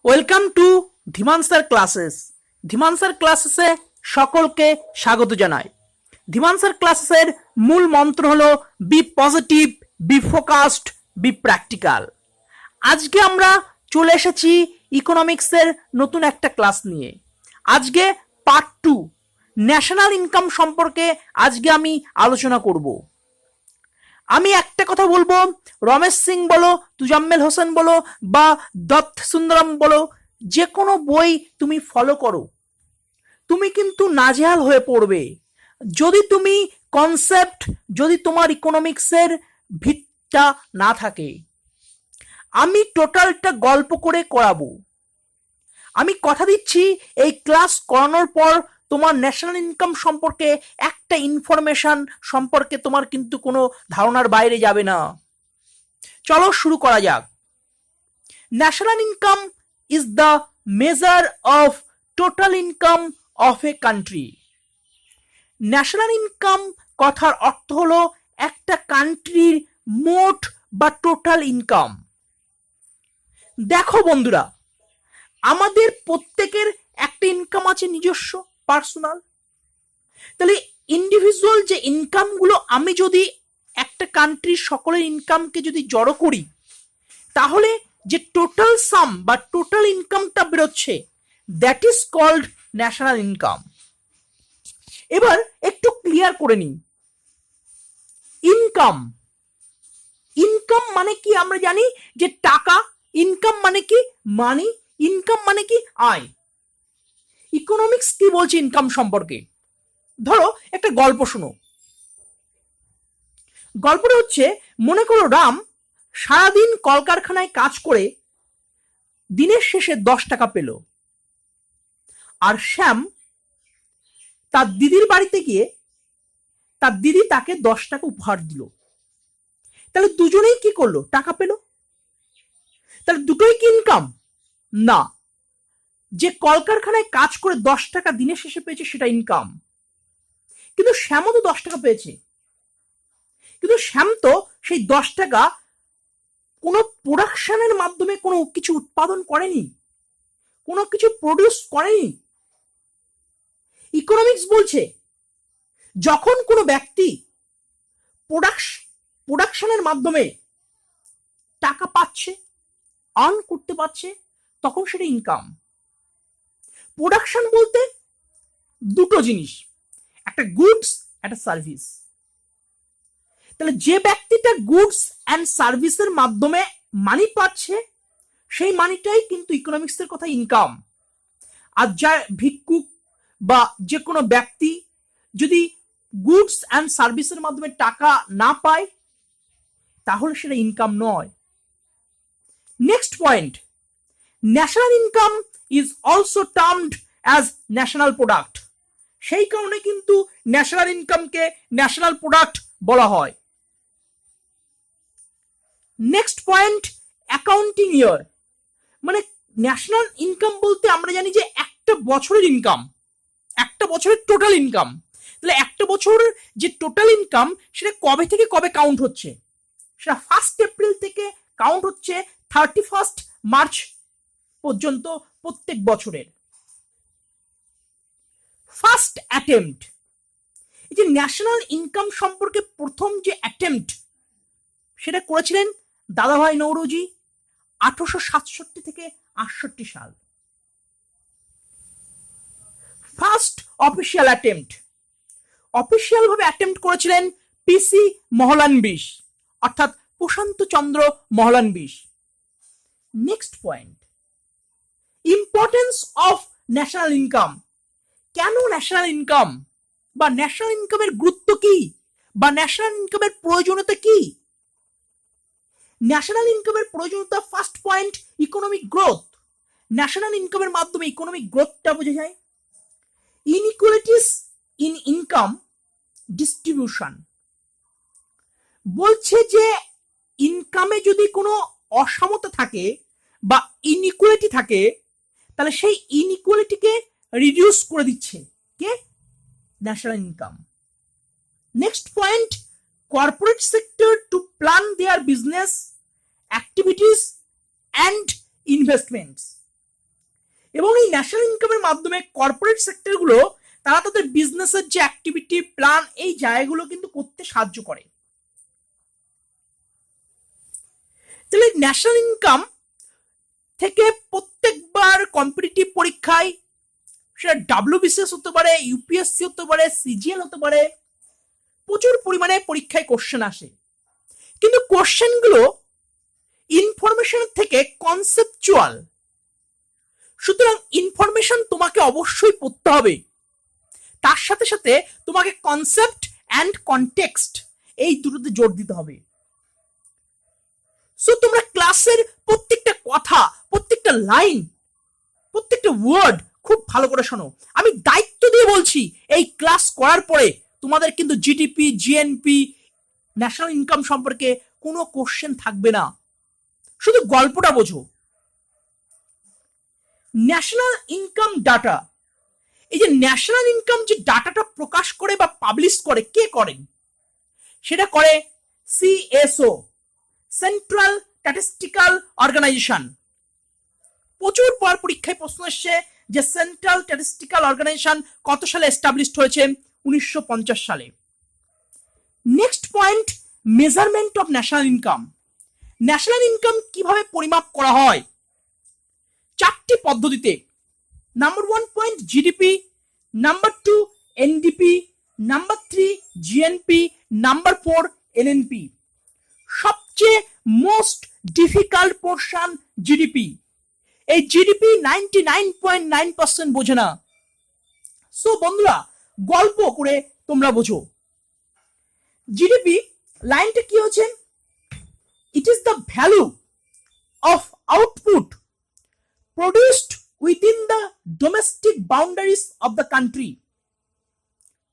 Welcome to Dhiman sir classes. Dhiman sir ক্লাসেসে সকলকে স্বাগত জানাই। ধীমান স্যার ক্লাসেসের মূল মন্ত্র হলো be positive, be focused, be practical. আজকে আমরা চলে এসেছি ইকোনমিক্সের নতুন একটা ক্লাস নিয়ে। আজকে পার্ট 2 ন্যাশনাল ইনকাম সম্পর্কে আজকে আমি আলোচনা করব। আমি একটা কথা বলবো, রমেশ সিং বলো, তুজাম্মেল হোসেন বলো বা দত্ত সুন্দরম বলো, যে কোনো বই তুমি ফলো করো, তুমি কিন্তু নাজেহাল হয়ে পড়বে যদি তুমি কনসেপ্ট, যদি তোমার ইকোনমিক্সের ভিতটা না থাকে। আমি টোটালটা গল্প করে করাবো। আমি কথা দিচ্ছি, এই ক্লাস করানোর পর তোমার ন্যাশনাল ইনকাম সম্পর্কে একটা ইনফরমেশন সম্পর্কে তোমার কিন্তু কোনো ধারণার বাইরে যাবে না। চলো শুরু করা যাক। National income is the measure of total income of a country. National income কথার অর্থ হলো একটা কান্ট্রির মোট বা টোটাল ইনকাম। দেখো বন্ধুরা, আমাদের প্রত্যেকের একটা ইনকাম আছে নিজস্ব, পার্সোনাল। তাহলে ইন্ডিভিজুয়াল যে ইনকামগুলো, আমি যদি একটা কান্ট্রির সকলের ইনকামকে যদি জড়ো করি, তাহলে যে টোটাল সাম বা টোটাল ইনকামটা বেরোচ্ছে, that is called national income. এবার একটু ক্লিয়ার করে নিই। ইনকাম, ইনকাম মানে কি আমরা জানি যে টাকা। ইনকাম মানে কি? মানি। ইনকাম মানে কি? আয়। ইকোনমিক্স কি বলছে ইনকাম সম্পর্কে? ধরো একটা গল্প শোনো। গল্পটা হচ্ছে, মনে করো রাম সারাদিন কলকারখানায় কাজ করে দিনের শেষে 10 টাকা পেল, আর শ্যাম তার দিদির বাড়িতে গিয়ে তার দিদি তাকে 10 টাকা উপহার দিল। তাহলে দুজনেই কি করলো? টাকা পেল। তাহলে দুটোই কি ইনকাম? না। যে কলকারখানায় কাজ করে 10 টাকা দিনের শেষে পেয়েছে সেটা ইনকাম, কিন্তু শ্যামও তো 10 টাকা পেয়েছে। কিন্তু শ্যাম তো সেই 10 টাকা কোনো প্রোডাকশনের মাধ্যমে কোনো কিছু উৎপাদন করেনি, কোনো কিছু প্রডিউস করেনি। ইকোনমিক্স বলছে, যখন কোনো ব্যক্তি প্রোডাকশনের মাধ্যমে টাকা পাচ্ছে, আর্ন করতে পারছে, তখন সেটা ইনকাম। প্রোডাকশন বলতে দুটো জিনিস, একটা গুডস, একটা সার্ভিস। তাহলে যে ব্যক্তিটা গুডস অ্যান্ড সার্ভিসের মাধ্যমে মানি পাচ্ছে, সেই মানিটাই কিন্তু ইকোনমিক্সের কথা ইনকাম। আর যা ভিক্ষুক বা যে কোনো ব্যক্তি যদি গুডস অ্যান্ড সার্ভিসের মাধ্যমে টাকা না পায়, তাহলে সেটা ইনকাম নয়। Next point, national income is also termed as national product. সেই কারণে কিন্তু ন্যাশনাল ইনকামকে ন্যাশনাল প্রোডাক্ট বলা হয়। নেক্সট পয়েন্ট, অ্যাকাউন্টিং ইয়ার। মানে ন্যাশনাল ইনকাম বলতে আমরা জানি যে একটা বছরের ইনকাম, একটা বছরের টোটাল ইনকাম। তাহলে একটা বছর যে টোটাল ইনকাম, সেটা কবে থেকে কবে কাউন্ট হচ্ছে? সেটা 1 এপ্রিল থেকে কাউন্ট হচ্ছে 31 মার্চ পর্যন্ত প্রত্যেক বছরের। ফার্স্ট অ্যাটেম্পট, এই যে ন্যাশনাল ইনকাম সম্পর্কে প্রথম যে অ্যাটেম্পট, সেটা করেছিলেন দাদাভাই নৌরোজি 1867 থেকে 68 সাল। ফার্স্ট অফিসিয়াল অ্যাটেম্পট, অফিসিয়াল ভাবে অ্যাটেম্পট করেছিলেন পিসি মহলানবিশ, অর্থাৎ Prasanta Chandra Mahalanobis. Next point, importance of national income. কেন ন্যাশনাল ইনকাম বা ন্যাশনাল ইনকামের গুরুত্ব কি, বা ন্যাশনাল ইনকামের প্রয়োজনীয়তা কি? ন্যাশনাল ইনকামের প্রয়োজনীয়তা, first point, economic growth. National ইনকামের মাধ্যমে ইকোনমিক গ্রোথটা বোঝা যায়। ইনইকুয়ালিটিস ইন ইনকাম ডিস্ট্রিবিউশন, বলছে যে ইনকামে যদি কোনো অসমতা থাকে বা ইনইকুয়ালিটি থাকে, তাহলে সেই ইনইকুয়ালিটিকে রিডিউস করে দিচ্ছে কে? National income. Next point, corporate sector to plan their business activities and investments. এবং এই ন্যাশনাল ইনকামের মাধ্যমে কর্পোরেট সেক্টরগুলো তারা তাদের বিজনেসের যে অ্যাক্টিভিটি প্ল্যান এই জায়গাগুলো কিন্তু করতে সাহায্য করে। তাহলে ন্যাশনাল ইনকাম থেকে প্রত্যেকবার কম্পিটিটিভ পরীক্ষায়, সেটা ডাব্লিউবিসিএস হতে পারে, ইউপিএসসি হতে পারে, সিজিএল হতে পারে, প্রচুর পরিমাণে পরীক্ষায় কোশ্চেন আসে। কিন্তু কোশ্চেনগুলো ইনফরমেশন থেকে কনসেপচুয়াল, সুতরাং ইনফরমেশন তোমাকে অবশ্যই পড়তে হবে, তার সাথে সাথে তোমাকে কনসেপ্ট অ্যান্ড কনটেক্সট এই দুটোতে জোর দিতে হবে। সো তোমরা ক্লাসের প্রত্যেকটা কথা, প্রত্যেকটা লাইন, প্রত্যেকটা ওয়ার্ড খুব ভালো করে শোনো। আমি দায়িত্ব দিয়ে বলছি, এই ক্লাস করার পরে তোমাদের কিন্তু জিডিপি, জিএনপি, ন্যাশনাল ইনকাম সম্পর্কে কোনো কোশ্চেন থাকবে না, শুধু গল্পটা বোঝো। ন্যাশনাল ইনকাম ডাটা, এই যে ন্যাশনাল ইনকাম যে ডাটাটা প্রকাশ করে বা পাবলিশ করে, কে করেন? সেটা করে সিএসও, সেন্ট্রাল স্ট্যাটিস্টিক্যাল অর্গানাইজেশন। প্রচুর বার পরীক্ষায় প্রশ্ন এসছে যে সেন্ট্রাল স্ট্যাটিস্টিক্যাল অর্গানাইজেশন কত সালে এস্টাবলিশড হয়েছে? 1950 সালে। Next point, measurement of national income. National income কিভাবে পরিমাপ করা হয়? 4টি পদ্ধতিতে। Number 1 point GDP, number 2 NDP, number 3 GNP, number 4 এলএনপি। সবচেয়ে মোস্ট ডিফিকাল্ট পোর্শন জিডিপি। এই জিডিপি 99.9% বোঝে না। সো বন্ধুরা, গল্প করে তোমরা বোঝো। জিডিপি লাইনটা কি হচ্ছে? It is the value of output produced within the domestic boundaries of the country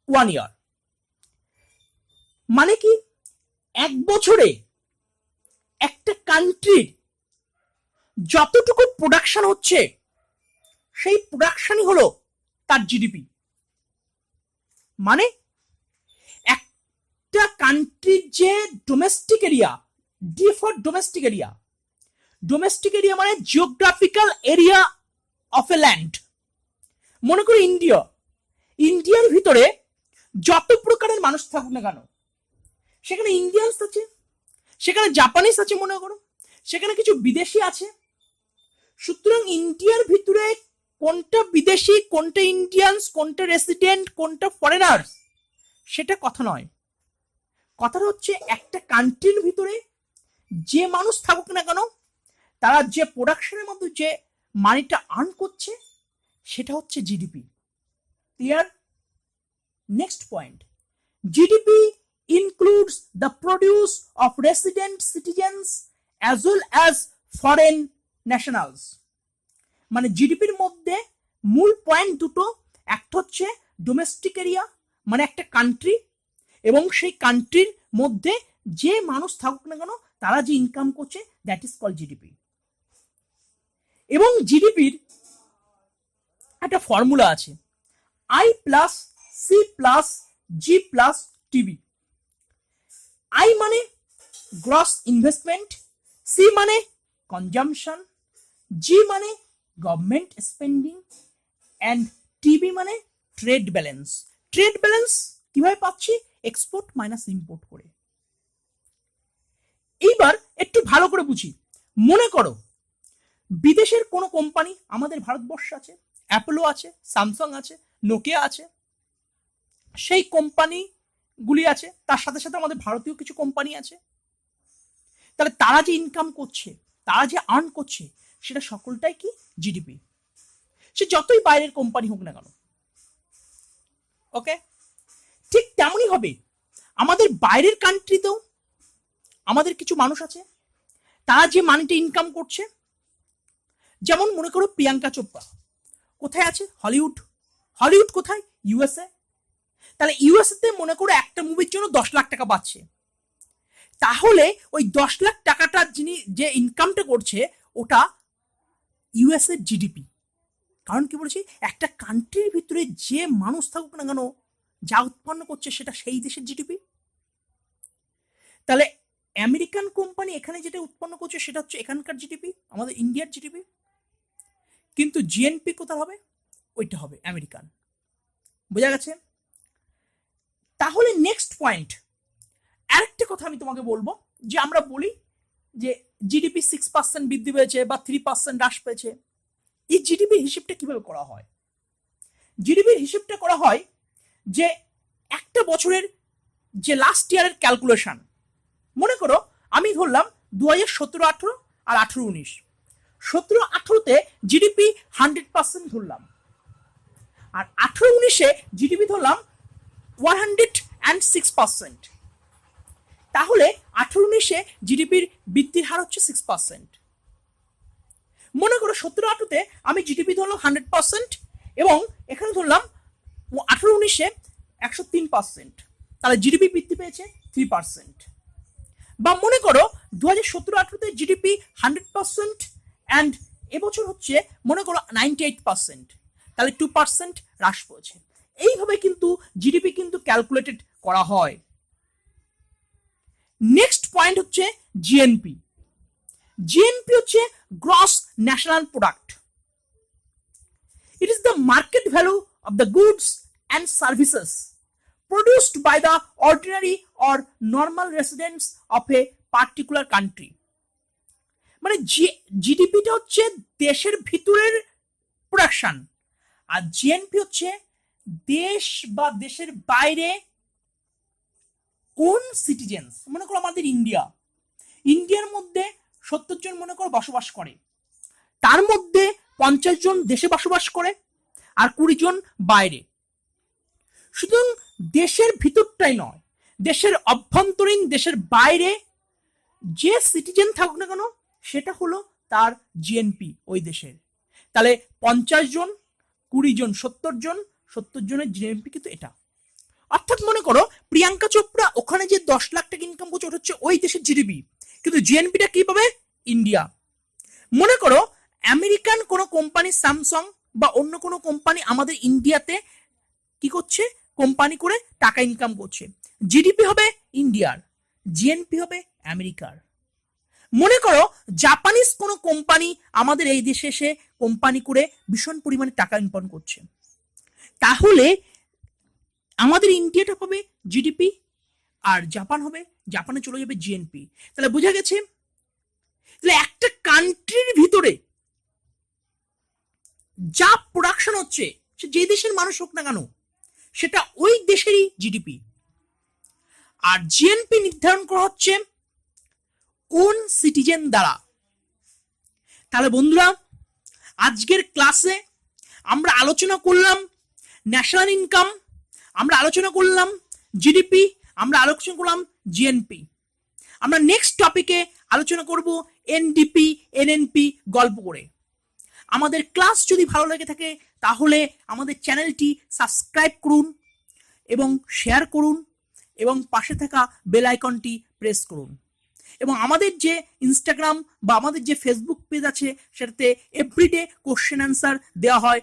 1 year। মানে কি, এক বছরে একটা কান্ট্রির যতটুকু প্রোডাকশন হচ্ছে সেই প্রোডাকশনই হলো তার জিডিপি। মানে একটা কান্ট্রির যে domestic area, D for domestic area, domestic area মানে geographical area of a land. মনে করো ইন্ডিয়ার ভিতরে যত প্রকারের মানুষ থাকুক না কেন, সেখানে ইন্ডিয়ানস আছে, সেখানে জাপানিজ আছে, মনে করো সেখানে কিছু বিদেশি আছে। সুতরাং ইন্ডিয়ার ভিতরে কোনটা বিদেশি, কোনটা ইন্ডিয়ানস, কোনটা রেসিডেন্ট, কোনটা ফরেনার্স, সেটা কথা নয়। কথাটা হচ্ছে একটা কান্ট্রির ভিতরে যে মানুষ থাকুক না কেন, তারা যে প্রোডাকশনের মধ্যে যে মানিটা আর্ন করছে সেটা হচ্ছে GDP. Clear? Next point, GDP includes the produce of resident citizens as well as foreign nationals। মানে জিডিপির মধ্যে মূল পয়েন্ট দুটো, একটা হচ্ছে ডোমেস্টিক এরিয়া মানে একটা কান্ট্রি, এবং সেই কান্ট্রির মধ্যে যে মানুষ থাকুক না কেন তারা যে ইনকাম করছে, দ্যাট ইজ কল জিডিপি। এবং জিডিপির একটা ফর্মুলা আছে, I plus C plus G plus TB. I মানে গ্রস ইনভেস্টমেন্ট, সি মানে কনজাম্পশন, জি মানে গভর্নমেন্ট স্পেন্ডিং, অ্যান্ড টিবি মানে ট্রেড ব্যালেন্স। ট্রেড ব্যালেন্স কিভাবে পাচ্ছি? এক্সপোর্ট মাইনাস ইম্পোর্ট করে। এইবার একটু ভালো করে বুঝি। মনে করো বিদেশের কোনো কোম্পানি আমাদের ভারতবর্ষে আছে, অ্যাপোলো আছে, স্যামসাং আছে, নোকিয়া আছে, সেই কোম্পানিগুলি আছে, তার সাথে সাথে আমাদের ভারতীয় কিছু কোম্পানি আছে। তাহলে তারা যে ইনকাম করছে, তারা যে আর্ন করছে, সেটা সকলটাই কি? জিডিপি। সে যতই বাইরের কোম্পানি হোক না কেন। ওকে, ঠিক তেমনই হবে আমাদের বাইরের কান্ট্রিতেও আমাদের কিছু মানুষ আছে, তারা যে মানিটা ইনকাম করছে। যেমন মনে করো প্রিয়াঙ্কা চোপড়া কোথায় আছে? হলিউড। হলিউড কোথায়? ইউএসএ। তাহলে ইউএসএতে মনে করো একটা মুভির জন্য 10 লাখ টাকা পাচ্ছে। তাহলে ওই 10 লাখ টাকাটা যিনি যে ইনকামটা করছে ওটা ইউএসএ জিডিপি। কারণ কি বলছি, একটা কান্ট্রির ভিতরে যে মানুষ থাকুক না কেন যা উৎপন্ন করছে সেটা সেই দেশের জিডিপি। তাহলে আমেরিকান কোম্পানি এখানে যেটা উৎপন্ন করছে সেটা হচ্ছে এখানকার জিডিপি, আমাদের ইন্ডিয়ার জিডিপি। কিন্তু জিএনপি কোথায় হবে? ওইটা হবে আমেরিকান। বোঝা গেছে? তাহলে নেক্সট পয়েন্ট, আরেকটা কথা আমি তোমাকে বলবো, যে আমরা বলি যে জিডিপি 6% বৃদ্ধি পেয়েছে বা 3% হ্রাস পেয়েছে। এই জিডিপির হিসেবটা কিভাবে করা হয়? জিডিপির হিসেবটা করা হয় যে একটা বছরের যে লাস্ট ইয়ারের ক্যালকুলেশন, মনে করো আমি ধরলাম 2017-18 আর 18-19। 17-18-তে জিডিপি 100% ধরলাম, আর 18-19-এ জিডিপি ধরলাম 106%। তাহলে 18-19-এ জিডিপির বৃদ্ধির হার হচ্ছে 6%। মনে করো 17-18-তে আমি জিডিপি ধরলাম 100% এবং এখানে ধরলাম 18-19-এ 103%, তাহলে জিডিপি বৃদ্ধি পেয়েছে 3%। বা মনে করো 2017-18-তে জিডিপি 100% অ্যান্ড এবছর হচ্ছে মনে করো 98%, তাহলে 2% হ্রাস পেয়েছে। এইভাবে কিন্তু জিডিপি কিন্তু ক্যালকুলেটেড করা হয়। নেক্সট পয়েন্ট হচ্ছে জিএনপি। জিএনপি হচ্ছে gross national product. It is the market value of the goods and services produced by the ordinary or normal residents of a particular country. মানে জিডিপিটা হচ্ছে দেশের ভিতরের প্রোডাকশন, আর GNP হচ্ছে দেশ বা দেশের বাইরে কোন সিটিজেন্স। মনে করো আমাদের ইন্ডিয়ার মধ্যে 70 জন মনে করো বসবাস করে, তার মধ্যে 50 জন দেশে বসবাস করে আর 20 জন বাইরে। শুধু দেশের ভিতরটাই নয়, দেশের অভ্যন্তরীণ দেশের বাইরে যে সিটিজেন থাকুক না কেন সেটা হলো তার জিএনপি ওই দেশের। তাহলে 50 জন, 20 জন, 70 জন, 70 জনের জিএনপি কিন্তু এটা। অর্থাৎ মনে করো প্রিয়াঙ্কা চোপড়া ওখানে যে 10 লাখ টাকা ইনকাম করছে ওটা হচ্ছে ওই দেশের জিডিপি, কিন্তু জিএনপিটা কি পাবে? ইন্ডিয়া। মনে করো আমেরিকান কোনো কোম্পানি স্যামসাং বা অন্য কোনো কোম্পানি আমাদের ইন্ডিয়াতে কি করছে, কোম্পানি করে টাকা ইনকাম করছে, জিডিপি হবে ইন্ডিয়ার, জিএনপি হবে আমেরিকার। মনে করো জাপানিজ কোনো কোম্পানি আমাদের এই দেশে এসে কোম্পানি করে ভীষণ পরিমাণে টাকা ইনকাম করছে, তাহলে আমাদের ইন্ডিয়াটা হবে জিডিপি আর জাপান হবে, জাপানে চলে যাবে জিএনপি। তাহলে বোঝা গেছে, তাহলে একটা কান্ট্রির ভিতরে যা প্রোডাকশন হচ্ছে সে যে দেশের মানুষ হোক না কেন সেটা ওই দেশেরই জিডিপি। আর জিএনপি নির্ধারণ করা হচ্ছে কোন সিটিজেন দ্বারা। তাহলে বন্ধুরা আজকের ক্লাসে আমরা আলোচনা করলাম ন্যাশনাল ইনকাম, আমরা আলোচনা করলাম জিডিপি, আমরা আলোচনা করলাম জিএনপি। আমরা নেক্সট টপিকে আলোচনা করব এনডিপি, এনএনপি গল্প করে। আমাদের ক্লাস যদি ভালো লেগে থাকে তাহলে আমাদের চ্যানেলটি সাবস্ক্রাইব করুন এবং শেয়ার করুন এবং পাশে থাকা বেল আইকনটি প্রেস করুন। এবং আমাদের যে ইনস্টাগ্রাম বা আমাদের যে ফেসবুক পেজ আছে সেটাতে এভরিডে কোশ্চেন অ্যান্সার দেওয়া হয়,